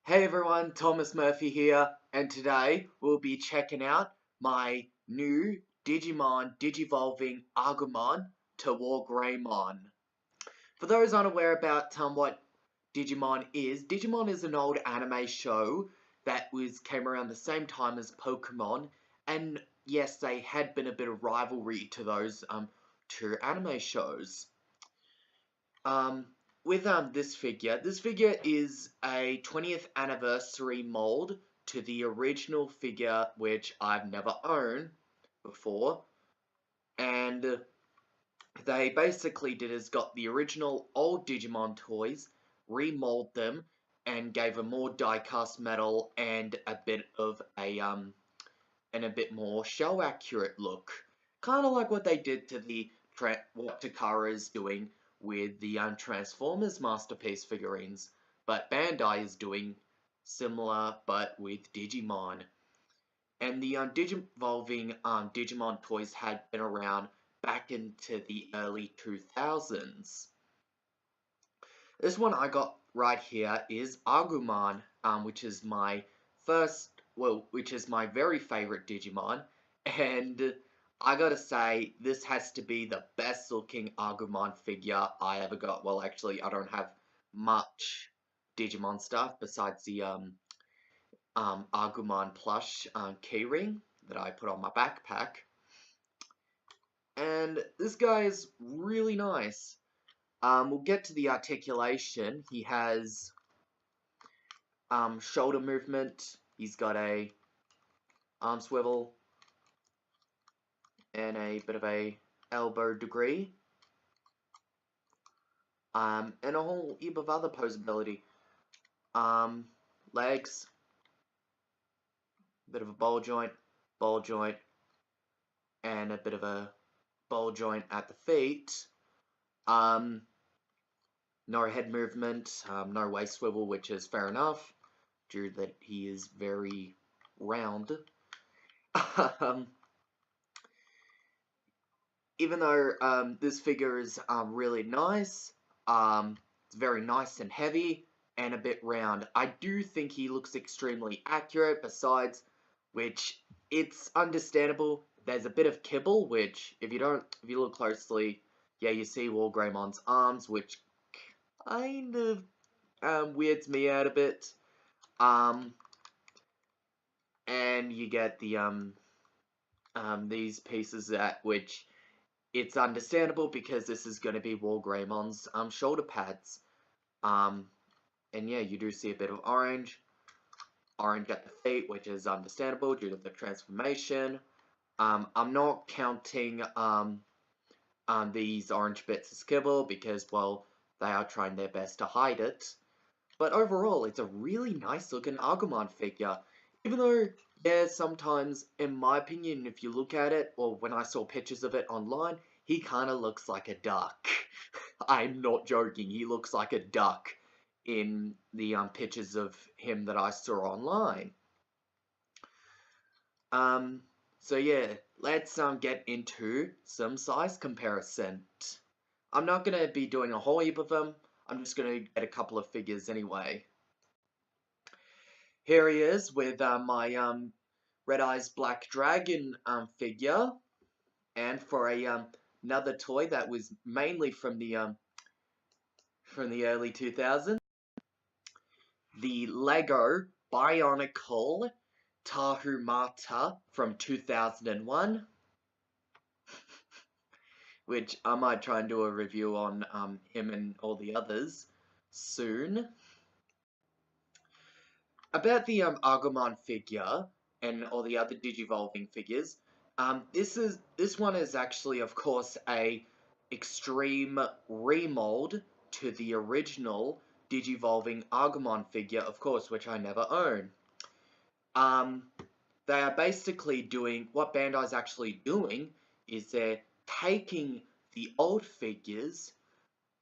Hey everyone, Thomas Murphy here, and today we'll be checking out my new Digimon Digivolving Agumon to WarGreymon. For those unaware about what Digimon is an old anime show that came around the same time as Pokemon, and yes, they had been a bit of rivalry to those two anime shows. Um, with this figure is a 20th anniversary mold to the original figure, which I've never owned before, and they basically did is got the original old Digimon toys, remold them, and gave a more die-cast metal and a bit of a bit more shell accurate look, kind of like what they did to what Takara is doing with the Transformers Masterpiece figurines, but Bandai is doing similar but with Digimon. And the Digivolving Digimon toys had been around back into the early 2000s. This one I got right here is Agumon, which is my which is my very favorite Digimon, and I gotta say, this has to be the best looking Agumon figure I ever got. Well, actually, I don't have much Digimon stuff besides the Agumon plush keyring that I put on my backpack, and this guy is really nice. We'll get to the articulation. He has shoulder movement. He's got a arm swivel and a bit of a elbow degree. And a whole heap of other posability. Legs, bit of a ball joint, and a bit of a ball joint at the feet. No head movement, no waist swivel, which is fair enough, due that he is very round. Even though this figure is really nice, it's very nice and heavy and a bit round, I do think he looks extremely accurate. Besides which, it's understandable. There's a bit of kibble, which if you look closely, yeah, you see WarGreymon's arms, which kind of weirds me out a bit. And you get the these pieces which it's understandable because this is going to be WarGreymon's shoulder pads. And yeah, you do see a bit of orange at the feet, which is understandable due to the transformation. I'm not counting these orange bits as kibble because, well, they are trying their best to hide it. But overall, it's a really nice looking Agumon figure. Even though, yeah, sometimes, in my opinion, if you look at it, or when I saw pictures of it online, he kind of looks like a duck. I'm not joking, he looks like a duck in the pictures of him that I saw online. So yeah, let's get into some size comparison. I'm not going to be doing a whole heap of them, I'm just going to get a couple of figures anyway. Here he is with my Red Eyes Black Dragon figure, and for a another toy that was mainly from the early 2000s, the Lego Bionicle Tahumata from 2001, which I might try and do a review on him and all the others soon. About the Agumon figure and all the other Digivolving figures, this one is actually, of course, a extreme remold to the original Digivolving Agumon figure, of course, which I never own. They are basically doing, what Bandai's actually doing is they're taking the old figures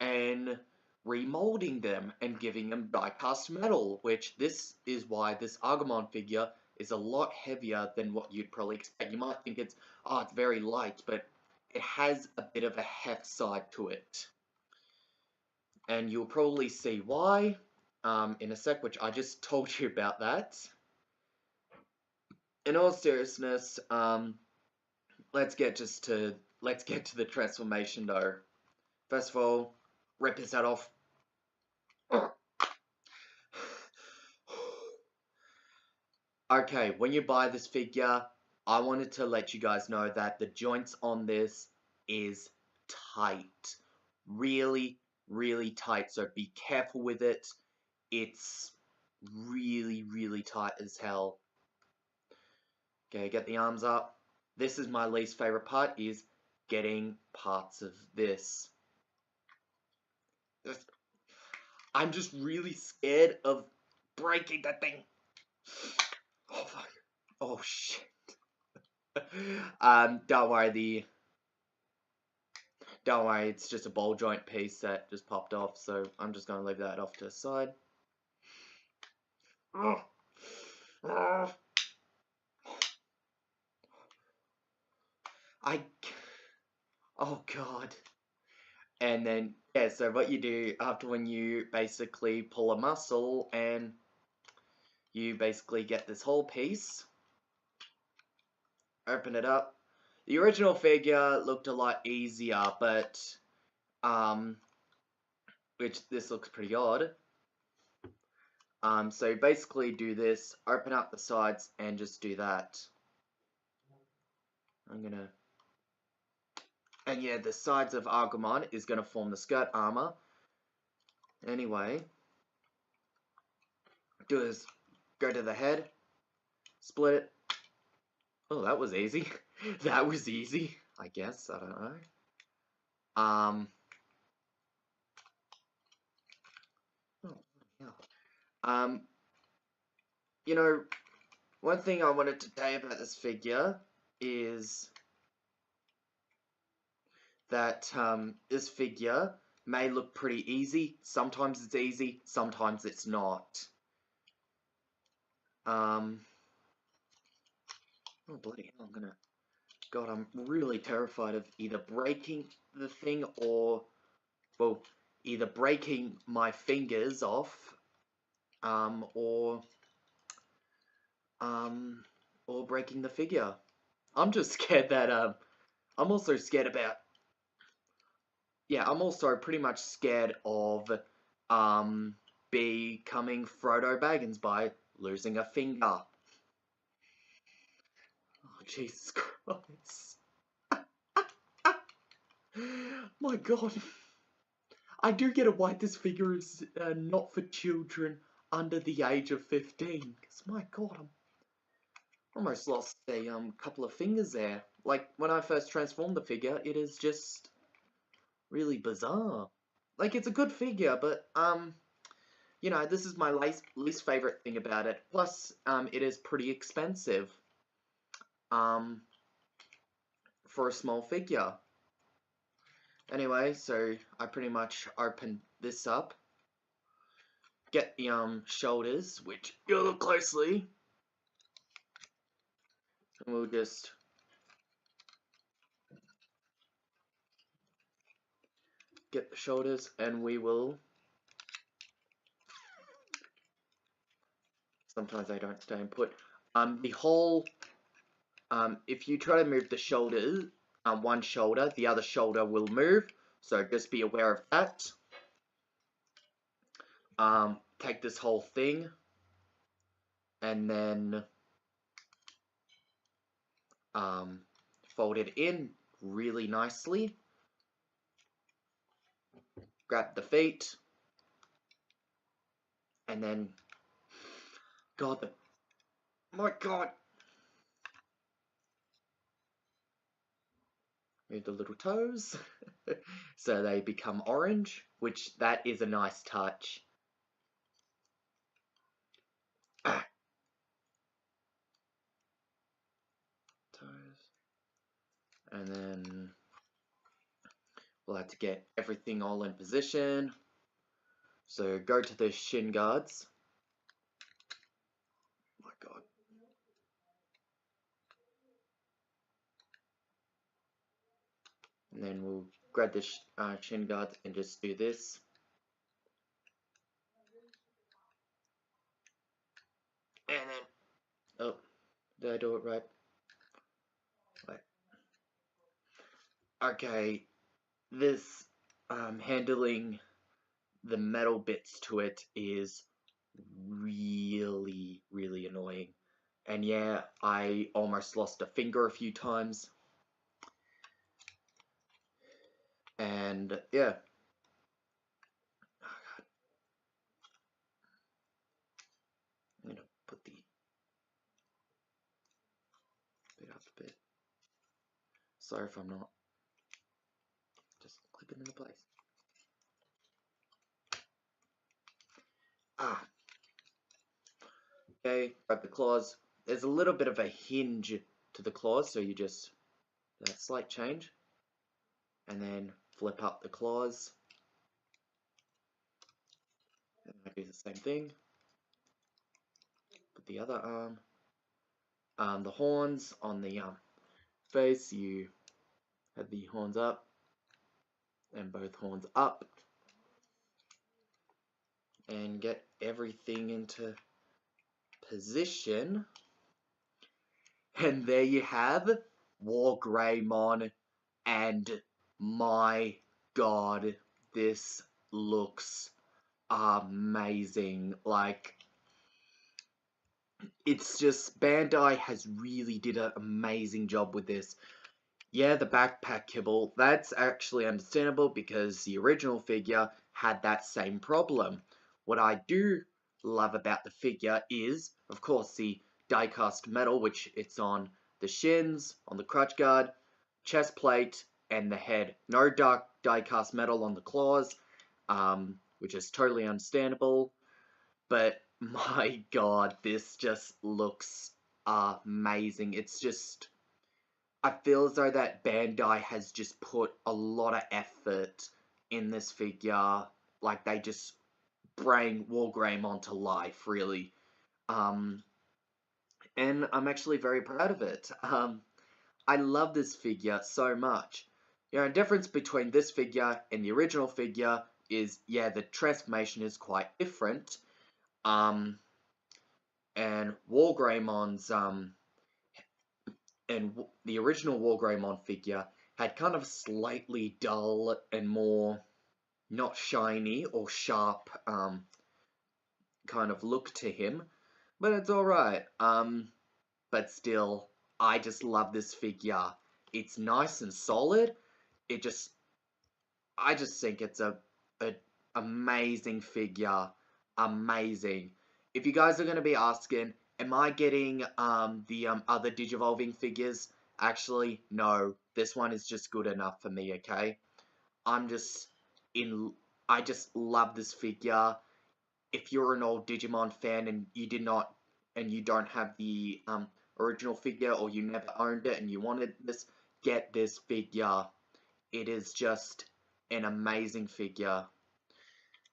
and remolding them and giving them die-cast metal, which this is why this Agumon figure is a lot heavier than what you'd probably expect. You might think it's very light, but it has a bit of a heft side to it. And you'll probably see why. in a sec, which I just told you about that. In all seriousness, let's get to the transformation though. First of all, rip his head off. Okay, when you buy this figure, I wanted to let you guys know that the joints on this is tight. Really, really tight, so be careful with it. It's really, really tight as hell. Okay, get the arms up. This is my least favorite part, is getting parts of this. I'm just really scared of breaking that thing. Oh, fuck. Oh, shit. Don't worry, it's just a ball joint piece that just popped off, so I'm just gonna leave that off to the side. Oh god. And then, yeah, so what you do after when you basically pull a muscle and you basically get this whole piece, open it up. The original figure looked a lot easier, but, which this looks pretty odd. So basically do this, open up the sides, and just do that. And yeah, the sides of Agumon is gonna form the skirt armor. Anyway, do is go to the head, split it. Oh, that was easy. That was easy, I guess. I don't know. Oh, yeah. You know, one thing I wanted to tell you about this figure is that this figure may look pretty easy. Sometimes it's easy, sometimes it's not. Oh bloody hell! God, I'm really terrified of either breaking the thing or, well, either breaking my fingers off, or breaking the figure. I'm just scared that, I'm also scared about, yeah, I'm also pretty much scared of, becoming Frodo Baggins by losing a finger. Oh, Jesus Christ. My God. I do get why this figure is not for children under the age of 15. Because, my God, I'm almost lost a couple of fingers there. Like, when I first transformed the figure, it is just really bizarre. Like, it's a good figure, but, you know, this is my least favorite thing about it. Plus, it is pretty expensive, for a small figure. Anyway, so I pretty much opened this up. Get the, shoulders, which you look closely. And we'll just get the shoulders, and we will. Sometimes I don't stay and put. The whole. If you try to move the shoulders, one shoulder, the other shoulder will move. So just be aware of that. Take this whole thing, and then fold it in really nicely. Grab the feet, and then, God, my God, move the little toes, so they become orange, which that is a nice touch. Ah. Toes, and then we'll have to get everything all in position. So go to the shin guards. Oh my God. And then we'll grab the shin guards and just do this. I do it right? Wait. Okay, this handling the metal bits to it is really, really annoying. And yeah, I almost lost a finger a few times. And yeah. Oh god. I'm gonna put the bit up a bit. Sorry if I'm not. Just clip it into place. Ah. Okay, grab the claws. There's a little bit of a hinge to the claws, so you just that slight change. And then flip up the claws. And I do the same thing. Put the other arm. The horns on the face, you have the horns up and both horns up and get everything into position. And there you have WarGreymon, and my god, this looks amazing. Like, it's just Bandai has really did an amazing job with this. Yeah, the backpack kibble, that's actually understandable because the original figure had that same problem. What I do love about the figure is, of course, the die-cast metal, which it's on the shins, on the crotch guard, chest plate, and the head. No dark die-cast metal on the claws, which is totally understandable. But my god, this just looks amazing. It's just, I feel as though that Bandai has just put a lot of effort in this figure. Like, they just bring WarGreymon to life, really. Um, and I'm actually very proud of it. I love this figure so much. You know, the difference between this figure and the original figure is, yeah, the transformation is quite different. And WarGreymon's, and the original WarGreymon figure had kind of slightly dull and more not shiny or sharp kind of look to him, but it's alright. But still, I just love this figure. It's nice and solid. It just, I just think it's a amazing figure. Amazing. If you guys are going to be asking, am I getting the other Digivolving figures? Actually, no. This one is just good enough for me, okay? I'm just in... I just love this figure. If you're an old Digimon fan and you did not... and you don't have the original figure, or you never owned it and you wanted this, get this figure. It is just an amazing figure.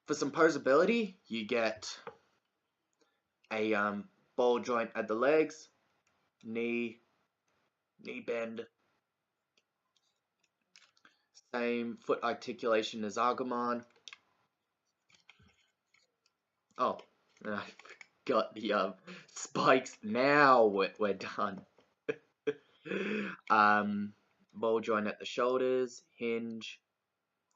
For some posability, you get a ball joint at the legs, knee bend, same foot articulation as Agumon. Oh, I got the spikes. Now we're done. Ball joint at the shoulders, hinge,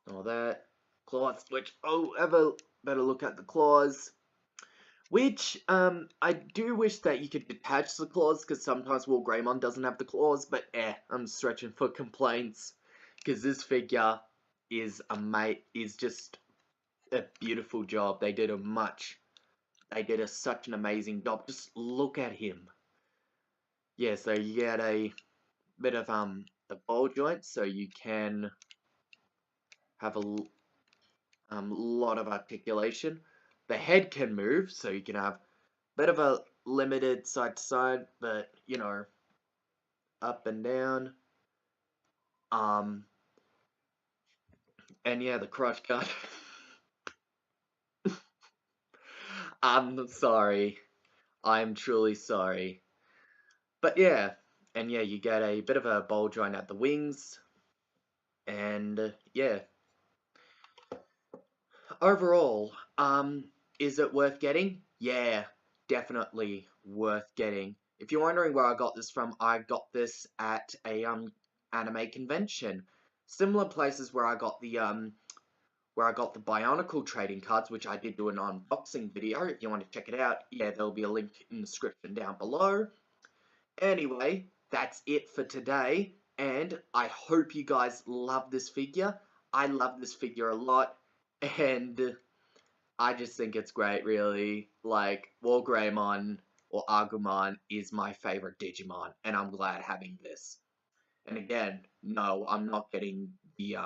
all that. Claw switch. Oh, ever better look at the claws. Which, I do wish that you could detach the claws, because sometimes WarGreymon doesn't have the claws, but I'm stretching for complaints. Because this figure is just a beautiful job. They did such an amazing job. Just look at him. Yeah, so you get a bit of, the ball joint, so you can have a lot of articulation. The head can move, so you can have bit of a limited side to side, but you know, up and down. And yeah, the crotch cut. I'm sorry. I'm truly sorry. But yeah, and yeah, you get a bit of a ball joint at the wings, and yeah. Overall, is it worth getting? Yeah, definitely worth getting. If you're wondering where I got this from, I got this at a anime convention. Similar places where I got the Bionicle trading cards, which I did do an unboxing video. If you want to check it out, yeah, there'll be a link in the description down below. Anyway, that's it for today, and I hope you guys love this figure. I love this figure a lot, and I just think it's great, really. Like, WarGreymon or Agumon is my favorite Digimon, and I'm glad having this. And again, no, I'm not getting the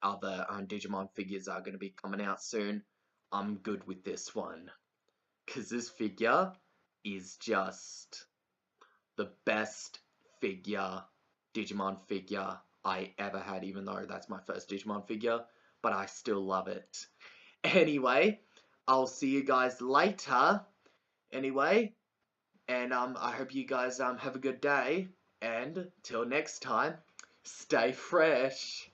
other Digimon figures that are going to be coming out soon. I'm good with this one. Because this figure is just the best Digimon figure I ever had, even though that's my first Digimon figure. But I still love it. Anyway, I'll see you guys later. Anyway, and I hope you guys have a good day. And till next time, stay fresh.